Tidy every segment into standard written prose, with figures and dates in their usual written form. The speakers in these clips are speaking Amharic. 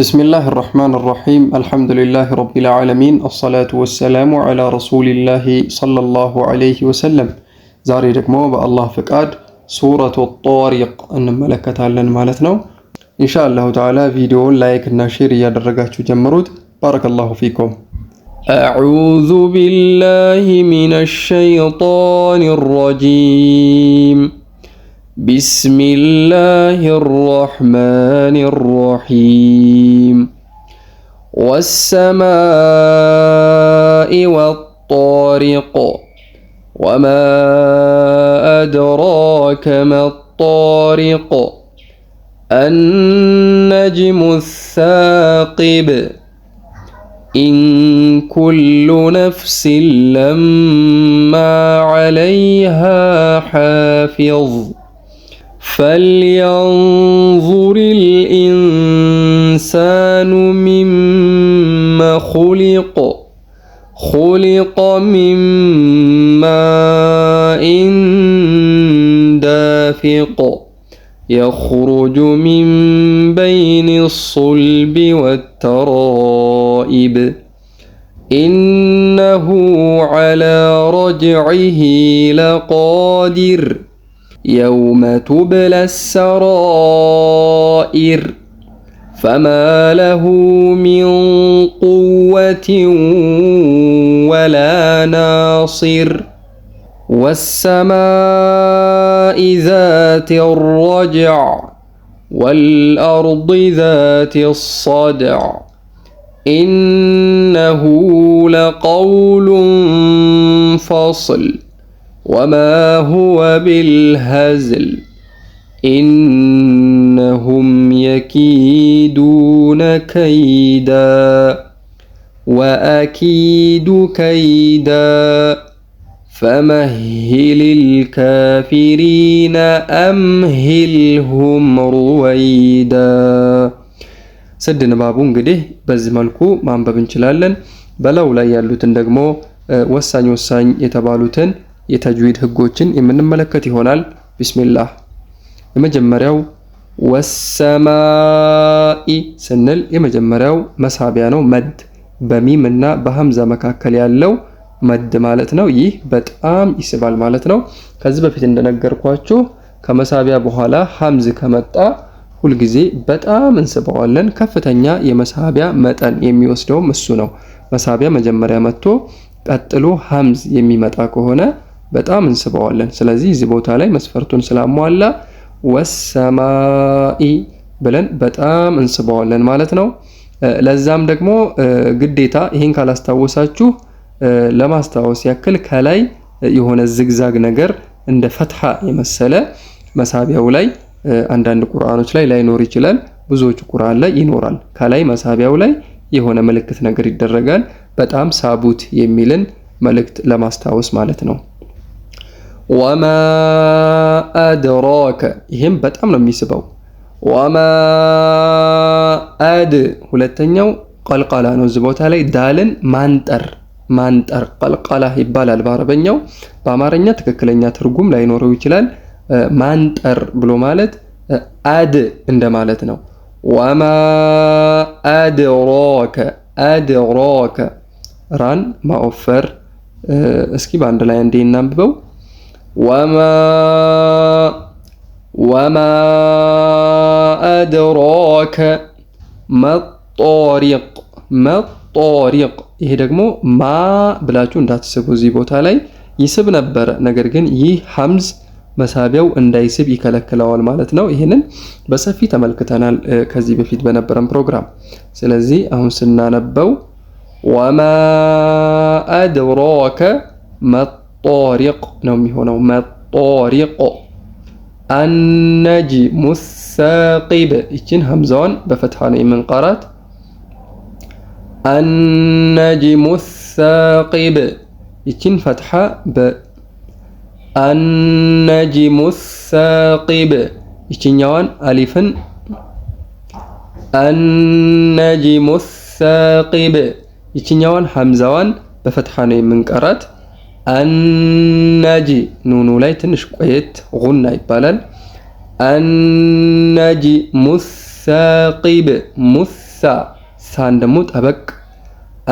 بسم الله الرحمن الرحيم الحمد لله رب العالمين الصلاة والسلام على رسول الله صلى الله عليه وسلم زاري رقمو بالله فقاد سورة الطارق انملكت علن مالتنا إن شاء الله تعالى فيديو لايك نشير يادرقاتشو جمروت بارك الله فيكم. أعوذ بالله من الشيطان الرجيم بسم الله الرحمن الرحيم والسماء والطارق وما أدراك ما الطارق النجم الثاقب إن كل نفس لما عليها حافظ فلينظر الإنسان مما خلق من ماء دافق يخرج من بين الصلب والترائب إنه على رجعه لقادر يوم تبلى السرائر فما له من قوة ولا ناصر والسماء ذات الرجع والأرض ذات الصدع إنه لقول فصل وما هو بالهزل إنهم يكيدون كيدا وأكيد كيدا فمهل الكافرين أمهلهم رويدا سد نبابو እንግዲህ በዚህ መልኩ ማንበብ እንችላለን። በላው ላይ ያሉትን ደግሞ ወሳኝ የተባሉትን የተጅዊድ ህጎችን የምንመለከት ይሆናል። ቢስሚላህ የመጀመሪያው ወሰማኢ ስንል የመጀመሪያው መሳቢያ ነው። መድ በሚም እና በሐምዛ መካከል ያለው መድ ማለት ነው። ይህ በጣም ይስባል ማለት ነው። ከዚህ በፊት እንደነገርኳችሁ ከመሳቢያ በኋላ ሐምዝ ከመጣ ሁልጊዜ በጣም እንስበዋለን። ከፍተኛ የመሳቢያ መጠን የሚወስደውም እሱ ነው። መሳቢያ መጀመሪያ መጥቶ ቀጥሎ ሐምዝ የሚመጣ ከሆነ በጣም እንስበዋለን። ስለዚህ እዚህ ቦታ ላይ መስፈርቱን ስላሟላ ወሰማኢ ብለን በጣም እንስበዋለን ማለት ነው። ለዛም ደግሞ ግዴታ ይሄን ካላስታወሳችሁ ለማስታወስ ያክል ከላይ የሆነ ዝግዛግ ነገር እንደ ፈትሐ የመሰለ መሳቢያው ላይ አንዳንድ ቁርአኖች ላይ ላይኖር ይችላል። ብዙዎቹ ቁርአን ላይ ይኖራል። ከላይ መሳቢያው ላይ የሆነ ምልክት ነገር ይደረጋል። በጣም ሳቡት የሚልን መልእክት ለማስታወስ ማለት ነው። ወማ አድራከ ይህም በጣም ነው የሚስበው። ወማ አድ ሁለተኛው ቀልቀላ ነው። እዚህ ቦታ ላይ ዳልን ማንጠር ቀልቀላ ይባላል በአረበኛው። በአማርኛ ትክክለኛ ትርጉም ላይኖረው ይችላል። ማንጠር ብሎ ማለት አድ እንደማለት ነው። ወማ አድራከ ራን ማወፈር። እስኪ በአንድ ላይ እንዴ እናንብበው። ወማ አድራከ መጣሪቅ ይሄ ደግሞ ማ ብላችሁ እንዳትስቡ። እዚህ ቦታ ላይ ይስብ ነበረ፣ ነገር ግን ይህ ሐምዝ መሳቢያው እንዳይስብ ይከለክለዋል ማለት ነው። ይሄንን በሰፊ ተመልክተናል ከዚህ በፊት በነበረን ፕሮግራም። ስለዚህ አሁን ስናነበው ወማ አድራከ መጣሪቅ ነው የሚሆነው። መጣሪቅ አነጅሙ ሳቂብ ይችን ሐምዛዋን በፈትሐ ነው የምንቀራት። አነጅሙ ሳቂብ ይችን ፈትሐ አነጅሙ ሳቂብ ይችኛዋን አሊፍን አነጅሙ ሳቂብ ይችኛዋን ሐምዛዋን በፈትሐ ነው የምንቀራት። النجي نونو لاي تنش قويت غنى يبالال النجي مثاقب مث ሳን ደግሞ ጠበቅ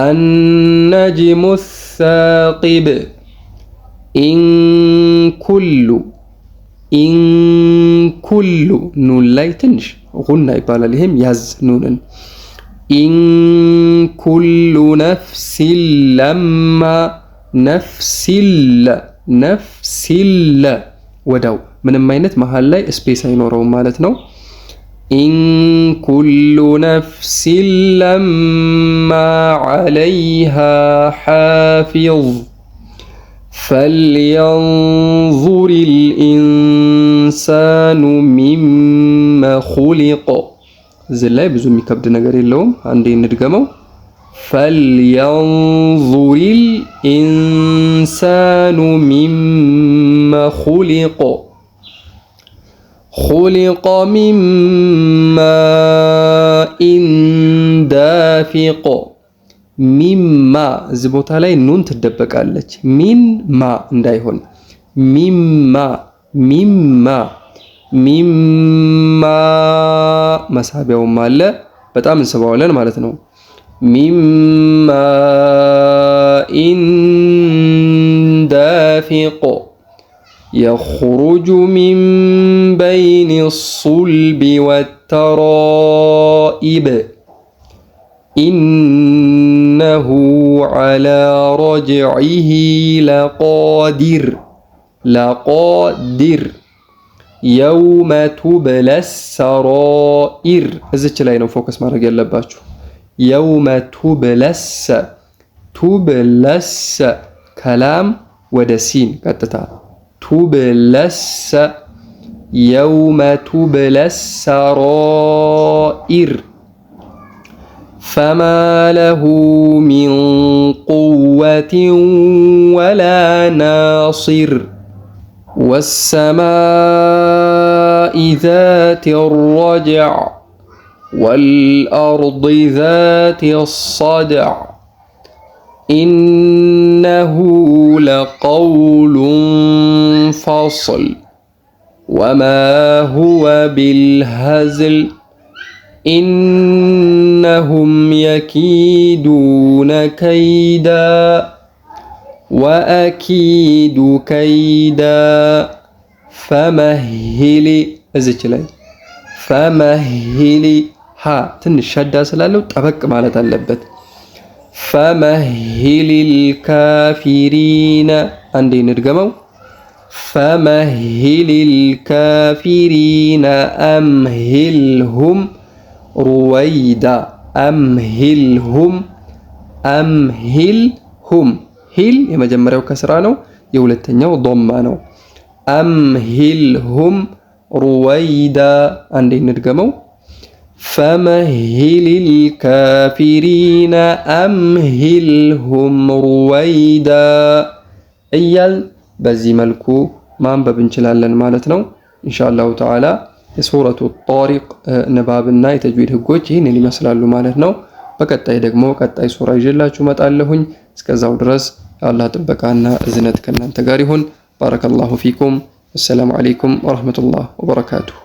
النجم الثاقب ኢን ኩሉ ኑን ላይ ትንሽ ጉና ይባላል። ይሄም ያዝ ኑንን ኢን ኩሉ ነፍሲን ለማ ነፍሲል ወዳው ምንም አይነት መሃል ላይ ስፔስ አይኖረውም ማለት ነው። ኢን ኩሉ ነፍሲን ለማ ዐለይሃ ሓፊዝ فلينظر الإنسان مما خلق زلاي ብዙ የሚከብድ ነገር የለውም አንዴ እንድገመው فلينظر الإنسان مما خلق من ماء دافق ሚማ እዚህ ቦታ ላይ ኑን ትደበቃለች። ሚንማ እንዳይሆን ሚማ መሳቢያውም አለ በጣም እንስባዋለን ማለት ነው። ሚማ ኢንዳፊቆ የኽሩጁ ሚን በይኒ ሱልቢ ወተራኢብ إنه على رجعه لقادر يوم تبلى السرائر እዚች ላይ ነው ፎከስ ማድረግ ያለባችሁ። يوم تبلس ከላም ወደ ሲን ቀጥታ تبلس يوم تبلى السرائر فما له من قوة ولا ناصر والسماء ذات الرجع والأرض ذات الصدع إنه لقول فصل وما هو بالهزل إنهم يكيدون كيدا وأكيد كيدا فمهل እዚች ላይ فمهل ها ትንሽ ሸዳ ስላለው ጠበቅ ማለት አለበት። فمهل الكافرين አንዴ እንድገመው فمهل الكافرين أمهلهم ሩወይዳ አምሂልሁም ሂል የመጀመሪያው ከስራ ነው፣ የሁለተኛው ዶማ ነው። አምሂልሁም ሩወይዳ አንዴ እንድገመው ፈመሂሊል ካፊሪነ አምሂልሁም ሩወይዳ እያል በዚህ መልኩ ማንበብ እንችላለን ማለት ነው። ኢንሻአላሁ ተዓላ የሱረቱ ጣሪቅ ንባብና የተጅዊድ ህጎች ይህንን ይመስላሉ ማለት ነው። በቀጣይ ደግሞ ቀጣይ ሱራ ይዤላችሁ እመጣለሁኝ። እስከዛው ድረስ የአላህ ጥበቃና እዝነት ከእናንተ ጋር ይሁን። ባረከላሁ ፊኩም። አሰላሙ አለይኩም ወረህመቱላህ ወበረካቱሁ።